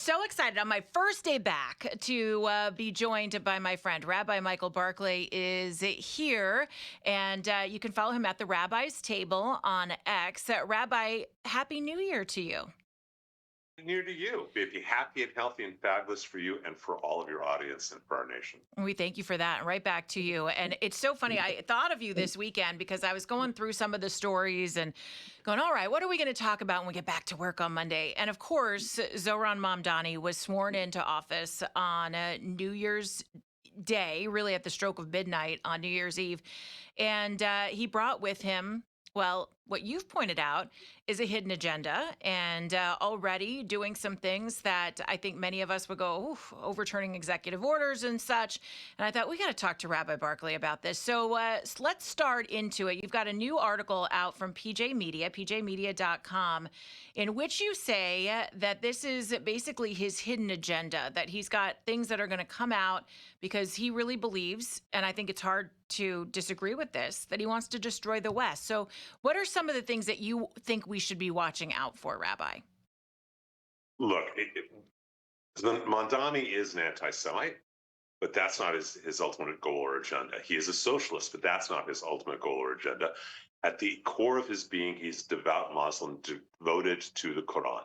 So excited on my first day back to be joined by my friend Rabbi Michael Barclay is here, and you can follow him at the Rabbi's Table on X. Rabbi, Happy New Year to you. Near to you. Be happy and healthy and fabulous for you and for all of your audience and for our nation. We thank you for that. And right back to you. And it's so funny. I thought of you this weekend because I was going through some of the stories and going, all right, what are we going to talk about when we get back to work on Monday? And of course, Zoran Mamdani was sworn into office on New Year's Day, really at the stroke of midnight on New Year's Eve. And he brought with him, well, what you've pointed out is a hidden agenda and already doing some things that I think many of us would go, oof, overturning executive orders and such. And I thought, we got to talk to Rabbi Barclay about this. So let's start into it. You've got a new article out from PJ Media, pjmedia.com, in which you say that this is basically his hidden agenda, that he's got things that are going to come out because he really believes, and I think it's hard to disagree with this, that he wants to destroy the West. So what are some of the things that you think we should be watching out for, Rabbi? Look, Mamdani is an anti-Semite, but that's not his ultimate goal or agenda. He is a socialist, but that's not his ultimate goal or agenda. At the core of his being, he's a devout Muslim devoted to the Quran.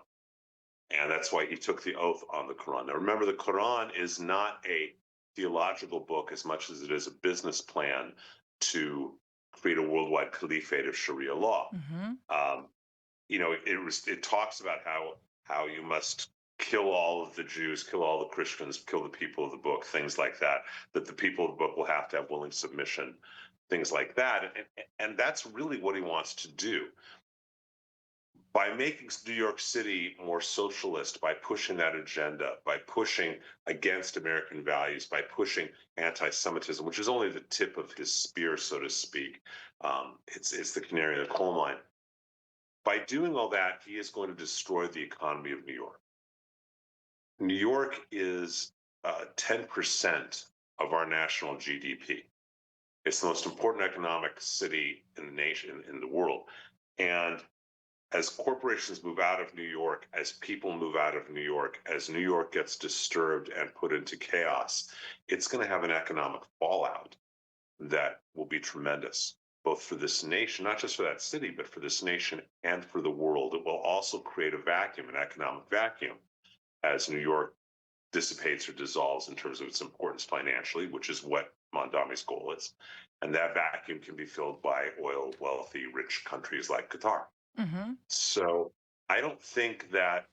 And that's why he took the oath on the Quran. Now, remember, the Quran is not a theological book as much as it is a business plan to create a worldwide caliphate of Sharia law. Mm-hmm. It talks about how you must kill all of the Jews, kill all the Christians, kill the people of the book, things like that. That the people of the book will have to have willing submission, things like that, and that's really what he wants to do. By making New York City more socialist, by pushing that agenda, by pushing against American values, by pushing anti-Semitism, which is only the tip of his spear, so to speak. It's the canary in the coal mine. By doing all that, he is going to destroy the economy of New York. New York is 10% of our national GDP. It's the most important economic city in the nation, in the world. And as corporations move out of New York, as people move out of New York, as New York gets disturbed and put into chaos, it's going to have an economic fallout that will be tremendous, both for this nation, not just for that city, but for this nation and for the world. It will also create a vacuum, an economic vacuum, as New York dissipates or dissolves in terms of its importance financially, which is what Mamdani's goal is. And that vacuum can be filled by oil, wealthy, rich countries like Qatar. Mm-hmm. So I don't think that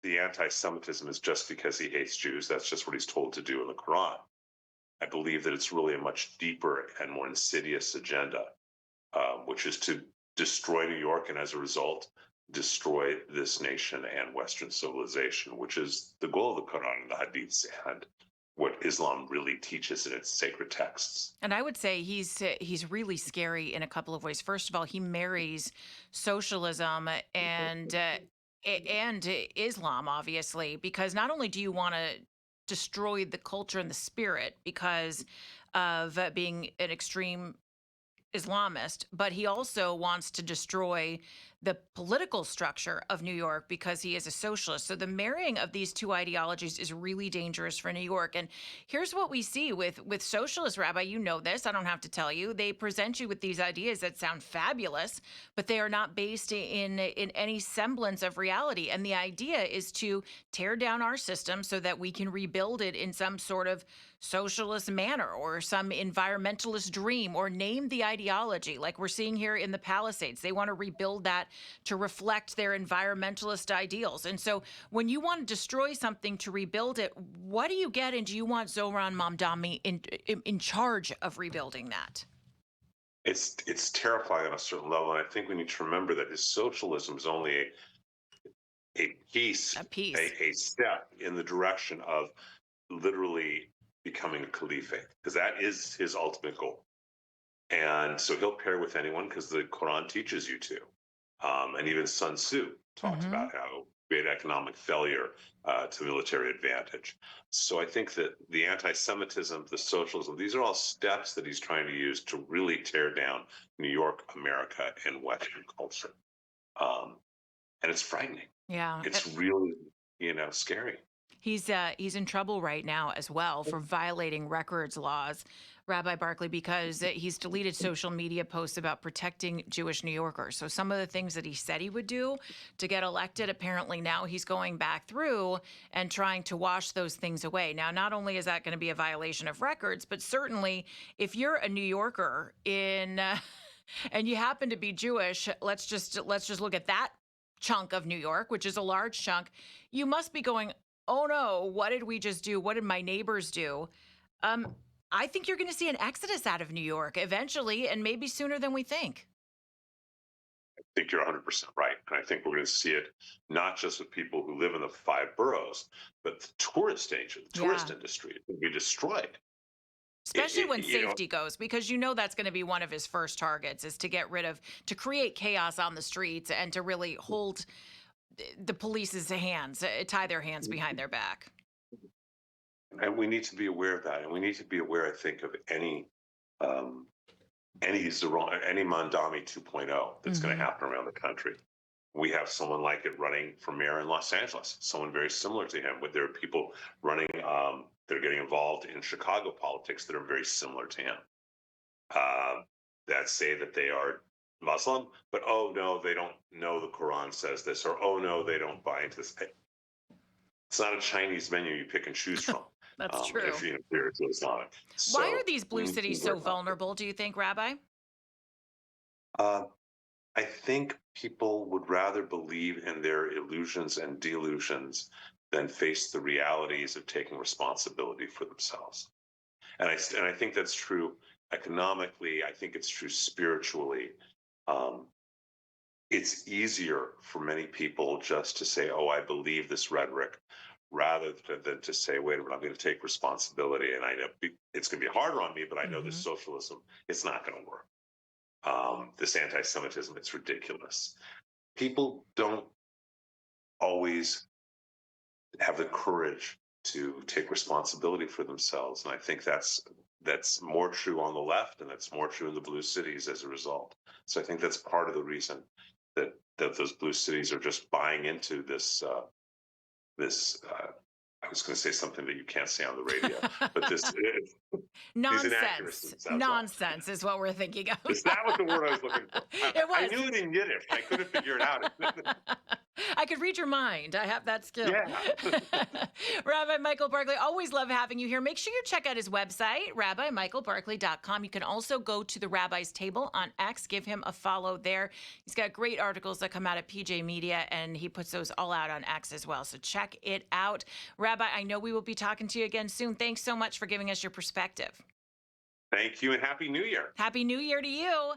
the anti-Semitism is just because he hates Jews. That's just what he's told to do in the Quran. I believe that it's really a much deeper and more insidious agenda, which is to destroy New York and as a result, destroy this nation and Western civilization, which is the goal of the Quran and the Hadiths and what Islam really teaches in its sacred texts. And I would say he's really scary in a couple of ways. First of all, he marries socialism and Islam, obviously, because not only do you want to destroy the culture and the spirit because of being an extreme Islamist, but he also wants to destroy the political structure of New York because he is a socialist. So the marrying of these two ideologies is really dangerous for New York. And here's what we see with socialist, Rabbi, you know this, I don't have to tell you. They present you with these ideas that sound fabulous, but they are not based in any semblance of reality. And the idea is to tear down our system so that we can rebuild it in some sort of socialist manner or some environmentalist dream, or name the ideology like we're seeing here in the Palisades. They want to rebuild that to reflect their environmentalist ideals. And so when you want to destroy something to rebuild it, what do you get? And do you want Zoran Mamdani in charge of rebuilding that? It's terrifying on a certain level. And I think we need to remember that his socialism is only a piece, A piece. a step in the direction of literally becoming a caliphate, because that is his ultimate goal. And so he'll pair with anyone because the Quran teaches you to. And even Sun Tzu talked Mm-hmm. about how great economic failure to military advantage. So I think that the anti-Semitism, the socialism, these are all steps that he's trying to use to really tear down New York, America, and Western culture. And it's frightening. Yeah. It's really, scary. He's in trouble right now as well for violating records laws, Rabbi Barclay, because he's deleted social media posts about protecting Jewish New Yorkers. So some of the things that he said he would do to get elected, apparently now he's going back through and trying to wash those things away. Now, not only is that going to be a violation of records, but certainly if you're a New Yorker in and you happen to be Jewish, let's just look at that chunk of New York, which is a large chunk. You must be going, oh no, what did we just do? What did my neighbors do? I think you're going to see an exodus out of New York eventually, and maybe sooner than we think. I think you're 100% right. And I think we're going to see it not just with people who live in the five boroughs, but the tourist agent, the Yeah. tourist industry will be destroyed. Especially when You know, safety goes, because that's going to be one of his first targets is to create chaos on the streets and to really hold the police's hands, tie their hands behind their back. and we need to be aware of that. And we need to be aware, I think, of um, any Mamdani 2.0 that's going Hmm. to happen around the country. We have someone like it running for mayor in Los Angeles, someone very similar to him. But there are people running that are getting involved in Chicago politics that are very similar to him. Uh, that say that they are Muslim, but oh no, they don't know the Quran says this, or oh no, they don't buy into this. It's not a Chinese menu you pick and choose from. That's If true. you're Islamic, Why so are these we blue need to be cities aware so of that. vulnerable, do you think, Rabbi? Uh, I think people would rather believe in their illusions and delusions than face the realities of taking responsibility for themselves. And I think that's true economically. I think it's true spiritually. Um, it's easier for many people just to say, "Oh, I believe this rhetoric," rather than to say, "Wait a minute, I'm going to take responsibility." And I know it's going to be harder on me, but I know this Hmm. socialism, it's not going to work. This anti-Semitism, it's ridiculous. People don't always have the courage to take responsibility for themselves, and I think that's more true on the left, and that's more true in the blue cities as a result. So I think that's part of the reason that those blue cities are just buying into this. I was going to say something that you can't say on the radio, but these Nonsense. inaccuracies. That's all. Nonsense is what we're thinking of. Is that what the word I was looking for? It I was. knew it in Yiddish. I couldn't figure it out. I could read your mind. I have that skill. Yeah. Rabbi Michael Barclay, always love having you here. Make sure you check out his website, rabbimichaelbarclay.com. You can also go to the Rabbi's Table on X. Give him a follow there. He's got great articles that come out at PJ Media, and he puts those all out on X as well. So check it out. Rabbi, I know we will be talking to you again soon. Thanks so much for giving us your perspective. Thank you and Happy New Year. Happy New Year to you.